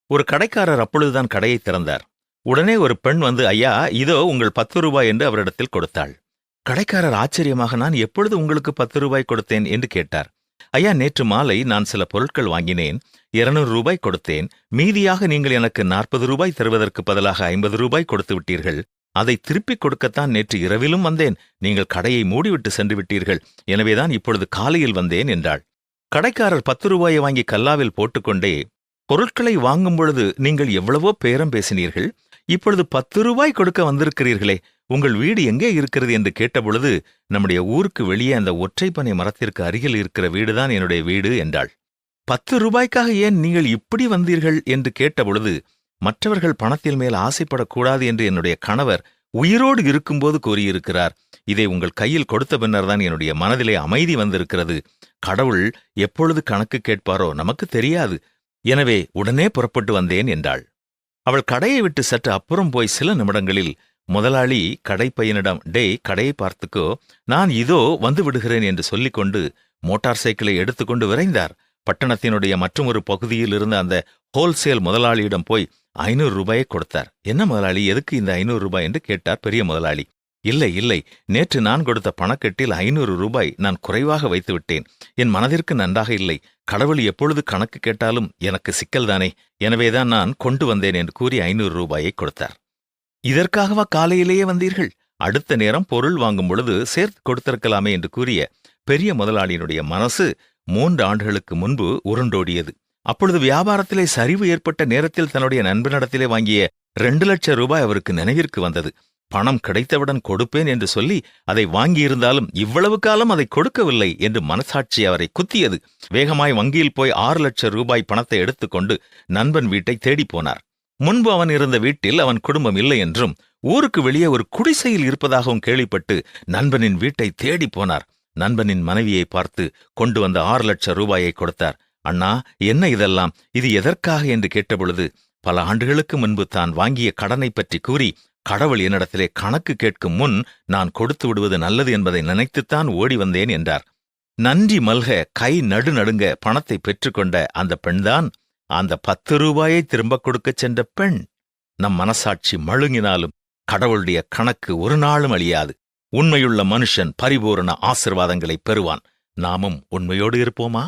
ஒரு கடைக்காரர் அப்பொழுதுதான் கடையை திறந்தார். உடனே ஒரு பெண் வந்து, ஐயா, இதோ உங்கள் 10 ரூபாய் என்று அவரிடத்தில் கொடுத்தாள். கடைக்காரர் ஆச்சரியமாக, நான் எப்பொழுது உங்களுக்கு 10 ரூபாய் கொடுத்தேன் என்று கேட்டார். ஐயா, நேற்று மாலை நான் சில பொருட்கள் வாங்கினேன், 200 ரூபாய் கொடுத்தேன். மீதியாக நீங்கள் எனக்கு 40 ரூபாய் தருவதற்கு பதிலாக 50 ரூபாய் கொடுத்து விட்டீர்கள். அதை திருப்பிக் கொடுக்கத்தான் நேற்று இரவிலும் வந்தேன். நீங்கள் கடையை மூடிவிட்டு சென்று விட்டீர்கள். எனவேதான் இப்பொழுது காலையில் வந்தேன் என்றாள். கடைக்காரர் 10 ரூபாயை வாங்கி கல்லாவில் போட்டுக்கொண்டே, பொருட்களை வாங்கும் பொழுது நீங்கள் எவ்வளவோ பேரம் பேசினீர்கள், இப்பொழுது 10 ரூபாய் கொடுக்க வந்திருக்கிறீர்களே, உங்கள் வீடு எங்கே இருக்கிறது என்று கேட்டபொழுது, நம்முடைய ஊருக்கு வெளியே அந்த ஒற்றைப்பனை மரத்திற்கு அருகில் இருக்கிற வீடுதான் என்னுடைய வீடு என்றாள். 10 ரூபாய்க்காக ஏன் நீங்கள் இப்படி வந்தீர்கள் என்று கேட்டபொழுது, மற்றவர்கள் பணத்தில் மேல் ஆசைப்படக்கூடாது என்று என்னுடைய கணவர் உயிரோடு இருக்கும்போது கூறியிருக்கிறார். இதை உங்கள் கையில் கொடுத்த பின்னர்தான் என்னுடைய மனதிலே அமைதி வந்திருக்கிறது. கடவுள் எப்பொழுது கணக்கு கேட்பாரோ நமக்கு தெரியாது. எனவே உடனே புறப்பட்டு வந்தேன் என்றாள். அவள் கடையை விட்டு சற்று அப்புறம் போய் சில நிமிடங்களில் முதலாளி கடைப்பையனிடம், டேய், கடையை பார்த்துக்கோ, நான் இதோ வந்து விடுகிறேன் என்று சொல்லிக்கொண்டு மோட்டார் சைக்கிளை எடுத்துக்கொண்டு விரைந்தார். பட்டணத்தினுடைய மற்றொரு பகுதியில் இருந்த அந்த ஹோல்சேல் முதலாளியிடம் போய் 500 ரூபாயை கொடுத்தார். என்ன முதலாளி, எதுக்கு இந்த 500 ரூபாய் என்று கேட்டார் பெரிய முதலாளி. இல்லை இல்லை, நேற்று நான் கொடுத்த பணக்கெட்டில் 500 ரூபாய் நான் குறைவாக வைத்து விட்டேன். என் மனதிற்கு நன்றாக இல்லை. கடவுள் எப்பொழுது கணக்கு கேட்டாலும் எனக்கு சிக்கல்தானே, எனவேதான் நான் கொண்டு வந்தேன் என்று கூறி 500 ரூபாயை கொடுத்தார். இதற்காகவா காலையிலேயே வந்தீர்கள்? அடுத்த நேரம் பொருள் வாங்கும் பொழுது சேர்த்து கொடுத்திருக்கலாமே என்று கூறிய பெரிய முதலாளியினுடைய மனசு 3 ஆண்டுகளுக்கு முன்பு உருண்டோடியது. அப்பொழுது வியாபாரத்திலே சரிவு ஏற்பட்ட நேரத்தில் தன்னுடைய நண்பனிடத்திலே வாங்கிய 2 லட்சம் ரூபாய் அவருக்கு நினைவிற்கு வந்தது. பணம் கிடைத்தவுடன் கொடுப்பேன் என்று சொல்லி அதை வாங்கியிருந்தாலும் இவ்வளவு காலம் அதை கொடுக்கவில்லை என்று மனசாட்சி அவரை குத்தியது. வேகமாய் வங்கியில் போய் 6 லட்சம் ரூபாய் பணத்தை எடுத்துக்கொண்டு நண்பன் வீட்டை தேடிப் போனார். முன்பு அவன் இருந்த வீட்டில் அவன் குடும்பம் இல்லை என்றும், ஊருக்கு வெளியே ஒரு குடிசையில் இருப்பதாகவும் கேள்விப்பட்டு நண்பனின் வீட்டை தேடி போனார். நண்பனின் மனைவியை பார்த்து கொண்டு வந்த 6 லட்சம் ரூபாயை கொடுத்தார். அண்ணா, என்ன இதெல்லாம், இது எதற்காக என்று கேட்டபொழுது, பல ஆண்டுகளுக்கு முன்பு தான் வாங்கிய கடனை பற்றி கூறி, கடவுள் என்னிடத்திலே கணக்கு கேட்கும் முன் நான் கொடுத்து விடுவது நல்லது என்பதை நினைத்துத்தான் ஓடி வந்தேன் என்றார். நன்றி மல்க கை நடுநடுங்க பணத்தை பெற்றுக்கொண்ட அந்த பெண்தான் அந்த 10 ரூபாயை திரும்பக் கொடுக்கச் சென்ற பெண். நம் மனசாட்சி மழுங்கினாலும் கடவுளுடைய கணக்கு ஒரு நாளும் அழியாது. உண்மையுள்ள மனுஷன் பரிபூரண ஆசிர்வாதங்களை பெறுவான். நாமும் உண்மையோடு இருப்போமா?